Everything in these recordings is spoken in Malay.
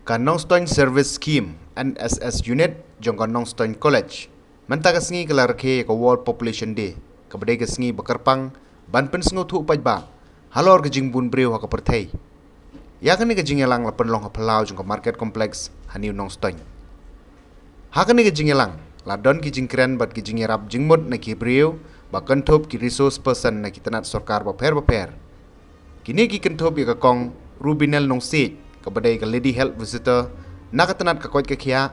Kanong Stone Service Scheme NSS Unit jong Kanong Stone College. Mantaka sengi kelar ke World Population Day. Kabadai ke sengi bakarpang ban pen sengu thu upaj ba. Halor ke jing bun breu ha ka perthai. Ya kan ke jing elang lapen long ha phalau jong market complex haniu nong stone. Ha kan ke jing elang la don ki jing kren bat ki jing rap jing mut na ki breu ba kanthop ki resource person na ki tanat sarkar ba per. Kini ki kanthop ya ka kong Rubinel nong sit kabadai ka lady health visitor nakatanat ka koit ka khia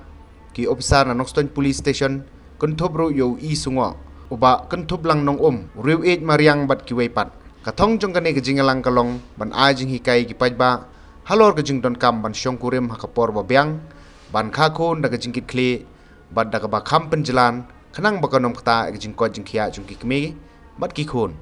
ki officer na Nongston police station kanthop ro yo I sungo uba kanthop lang nong riu age mariang bat ki weipat kathong jong kane ka jingalang kalong ban a jing hikai ki pajba halor ka jing don kam ban syong kurim ha kapor ba byang ban kha khon da ka jing kit kle bat da ka ba kham penjalan khanang ba kanom kta ka jing ko jing khia jong ki kme bat ki khon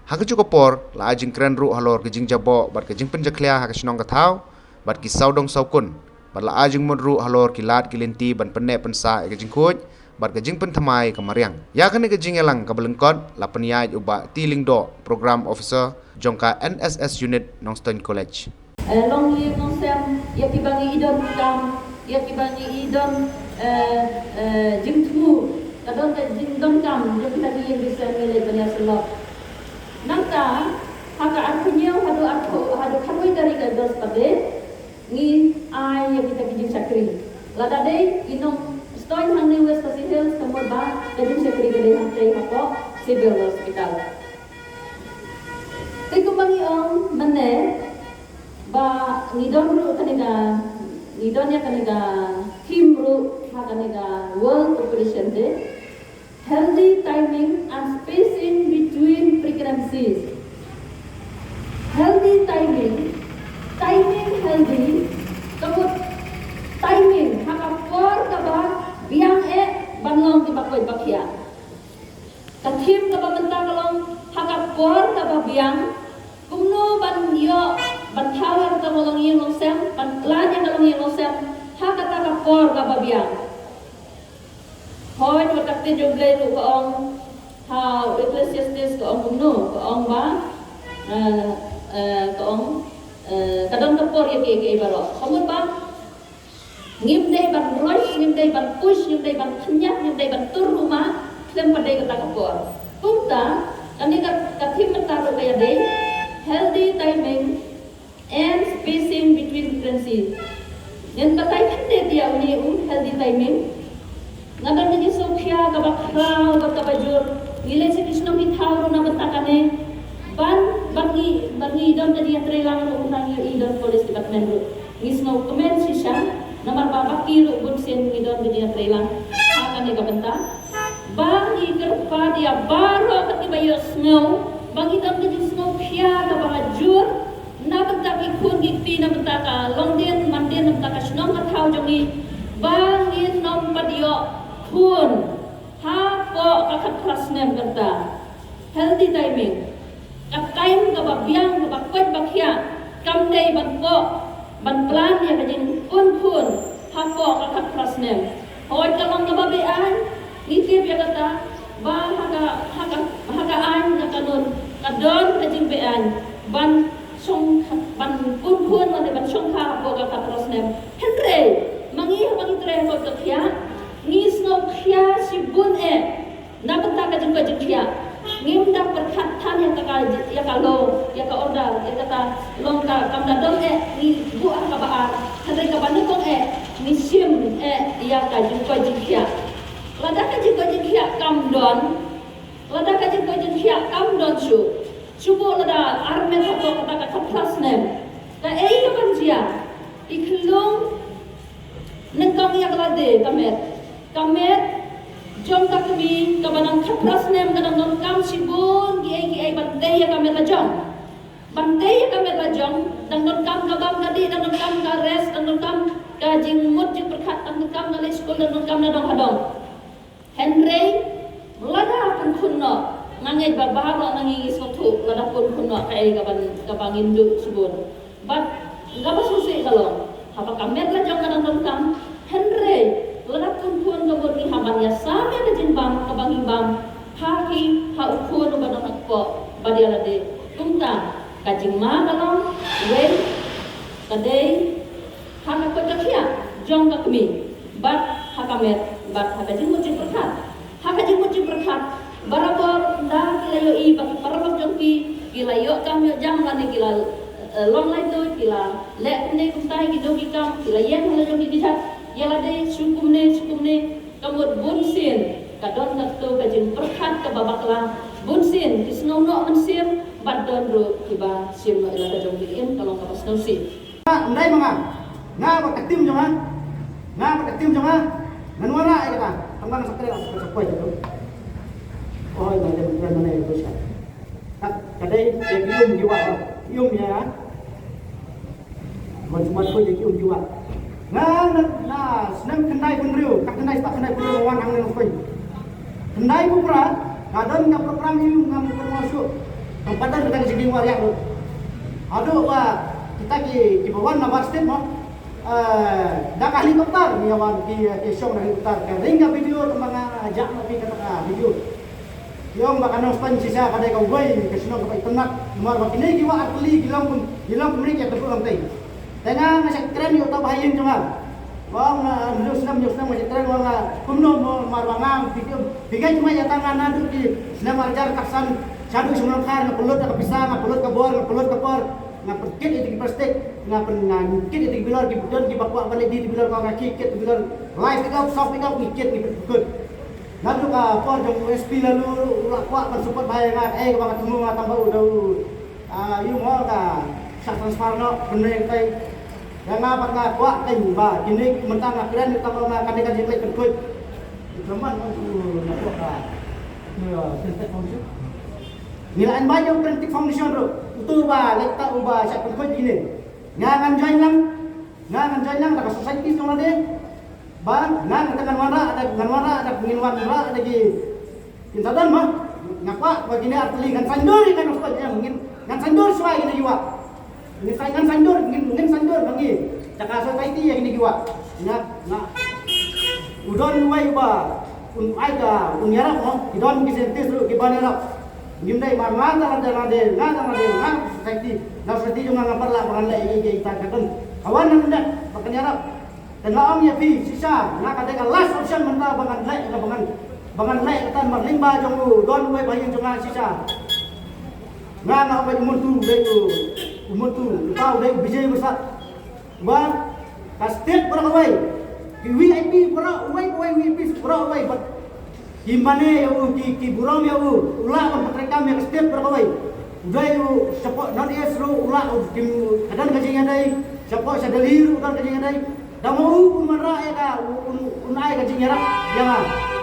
ha ka por la jing kran ru halor ka jing jabo bat ka jing penjaklia ha ka snong ka thau bat ki saudong saukun bat la ajing modru halor ki lat ki lenti ban penne pensa ka jing khoj bat ka jing pen thamai ka mariang ya kan ka jing elang ka belengkot la penya uba tiling do program officer jongka NSS unit Nongston College long year nong sem ya ki bangi idon kam ya ki bangi idon jing thu kadon ka jing don kam ya ki lagi yang bisa mele banya selok nangka haka arpunyo hadu khamoi dari ka dos pade ni ai ya kita kijing sakri lada dei inong stoin hang ni west pasir hills kamor ba kijing sakri ka dei hang tei hapo civil hospital te kumangi ong mane ba nidon ru kaniga nidon ya kaniga team ru ha kaniga world population day healthy timing and spacing between pregnancies healthy timing healthy kabut timing hakapor kaba biang banlong di bakoy bakya kathim kaba menta kalong hakapor kaba biang kumno ban yo ban thawar ka molong yeng sem ban plan yang kalong yeng sem hakata kapor kaba biang hoy wakati joglay ru ka ong ha ecclesiastes ka ong kumno ka ong ba ka ong kadang kapor ya ke baro kamu bang ngim dei ban rush ngim dei ban push ngim dei ban kenyak ngim dei ban tur rumah klem padai kata kapor punta kami kathim mentaru kaya dei healthy timing and spacing between pregnancies yan patay kande dia uni healthy timing ngadon ni sokya kabakrao katabajur ngile si Krishna mithaw na batakane bangi idon tadi yang terhilang unang idon police department ru ngisno komen sisa nomor babaki ru bunsen idon tadi yang terhilang akan ni kabenta bangi kerpa dia baro ketiba yo snow bangi idon tadi snow pia ka bahajur na benta ikun gikti na benta ka longden manden na benta ka snong ka thau jongi bangi nom padio kun ha po ka khatras nem benta healthy timing kaim ka babiang ka bakwet bakya kamdei ban po ban plan ya kajing kun hapo ka khatprasnem hoy kalong ka babian itip ya kata ba haga an na kanun kadon kajing bean ban song ban kun man ban song ha hapo ka khatprasnem henre mangi tre ko to kya ngis no kya si bun nabenta kajing kya ngimda perkhatan yang kalau ya ka order ya kata longka kamda dong ni buah kabar hadai ka banukong ni sim ya ka jingko jingkia lada ka jingko jingkia kamdon lada ka jingko jingkia kamdon subo lada armen hapo kata ka kaplas nem ka ka banjia iklong nekong ya lade kamet jom tak kami kabanang kapras nem kadang non kam sibun gi bantay ya kami lajong dang non kam kabam kadi dang non kam ka rest dang non kam ka jing mut jing perkhat dang non kam na school dang non kam na dong hadong henry lada pun kunno mangai babaro nangi sotu lada pun kunno kai kabang indu sibun but ngapa susi kalong hapa kamet lajong kadang non kam henry lada pun kabur ni haban ya samya ka jinbam kabang ibam haki ha ukun ba dong ko badiala de tunta kajing ma kalong we kadai haka kocakia jong ka kami bat hakamet bat haka jingmuci berkat haka jingmuci berkat barabor da kilayo i bat parabak jongki kilayo kam yo jam lani kila long lai tu kila le ne kumtai ki jogi kam kila yen le jogi bisa yala de sukumne kamut bunsin kadon nakto ka jing berkat ka babakla bunsin kisno no mensim badon ro kiba sim no ila jogi in kalau ka pasno si Ndai mga nga magkatim jama nga magkatim jama nanwara ay ka tanggang sa kaya sa koy to oy na dem na na ito siya at kadai yung jiwa yung ya man ko yung jiwa nga na senang kendai pun riu kak kendai tak kendai pun lawan ang nang koy kendai pun pra kadon nga program yung nga mo masuk padan kita sige waria lo aduh wa kita ki bawan na basket mo dak helikopter ni awan ki show na helikopter ka ringa video temanga ajak na pi kata video yung bakano span sisa kada ka way kasino ka itenat nomor bakini ki wa atli gilang pun ya tepu lang tay tengah masih tren yo ta bahayin cuma wong news nam masih tren wong kumno mar bangam video bigai cuma ya tangan adu ki senam ajar kaksan sadu semua kar ngapulut ka pisang ngapulut ka bor ngapulut ka por ngapet itu plastik ngapet itu bilor ki budon ki bakwa balik di bilor ka kaki kit bilor live pick up soft pick up ngikit ni good lalu ka por jong SP lalu ulak kwa support bahaya kan ka temu tambah udah you mau ka sak transfer no bener kai yang apa ka kwa ting ba kini mentang akhiran tambah na kadang jelek good teman nak ka sentek foundation nilaan ba yung printing foundation bro itu ba lekta uba sa pagkod ini ngangan join lang ta society no de ba nang tekan wara ada penginwan wara ada di kintadan mah ngapa begini artli kan sandur kan ustaz yang ngin ngan sandur suai ini jiwa ini ngan sandur ngin sandur bangi caka society yang ini jiwa na udon wai ba ai ga unyara mo idon kisentis ru kibanera gimdai marmata ada society na society yung nga parla pangan la igay kita katon awan na ndak pakan yarap dan laom ya fi sisa na kadang last option menta bangan lai katan marlimba jong don we bayin jong sisa na ba umuntu tau dai bijay besar ba kastet berawai VIP berawai VIP berawai Gimana ya ki buram ya ulah kan rekam ya step berkawai udah yo sepok non esro ulah kim kadang kajing adai sepok sadalir udah kajing adai damu umara ya ka unai kajing yara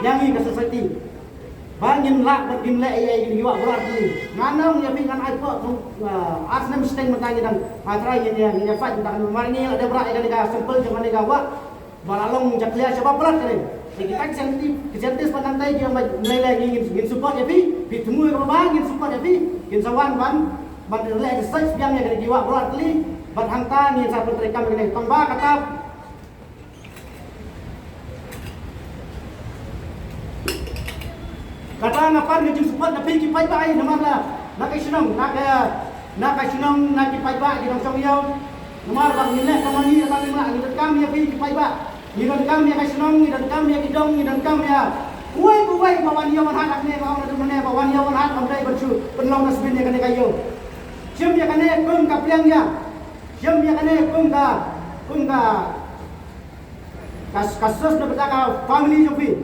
yang ke society bangin lak batin le ya ini wa berarti nganong ya pingan ai kok asnem steng mentangi dan matra ya fat tentang mari ni ada berak ya ka sampel jangan ni wa balalong jaklia siapa pelat kali kita kesentis pantai dia nilai ingin support ya pi temu ke bang ingin support ya pi ingin sawan ban nilai research yang dari jiwa berarti ban hangta ni satu rekam ini tambah kata ngapan ngejim support tapi kipai bai nama lah nak sinong nak kipai bai di dalam songyo nomor bang nilai kamani bang nilai ni rekam ya pi kipai bai ngidan kami ya kasinong ngidan kami ya kidong ngidan kami ya kuai bawan yawan hat akne bawan ada mana bawan yawan hat amdai bercu penlong nasbin ya kane kayo sim ya kane kung kapiang ya sim ya kane kung ka kasus na betaka family jopi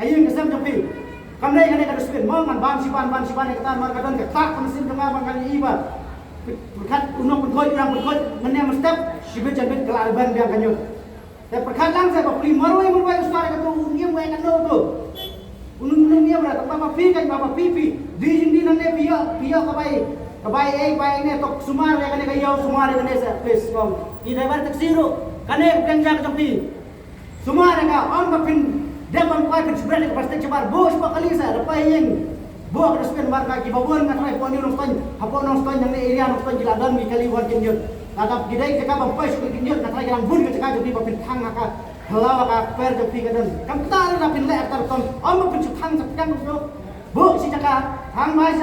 ayun kasam jopi kamdai kane kadusbin mo ngan ban siban ya kata mar kadon ka tak pensin tengah bangkan iba berkat unong penkhoi urang penkhoi ngene mestep sibet jabit kelarban biang kanyo dan perkataan saya bapak marwai ustaz kata unyam way kan tu unun niam dah bapak pipi di sini nanti pia kabai ni tok sumar ya kan kayau sumar kan sa please kom ida bar taksiro kane kenjang jampi sumar ka on bapin depan pai pin ke pasti cebar bos pak kali sa lepai yang buak respen marka ki babon ngatrai poni noston hapo noston yang ni area noston jiladan mi kali wan kenjut Natap gidai cakap bampai suku kinjut natrai yang bun ke cakap jadi bapin thang maka halau maka per jadi kadan kam tar na pin le atar ton om bapin thang sakkan bu si cakap thang mai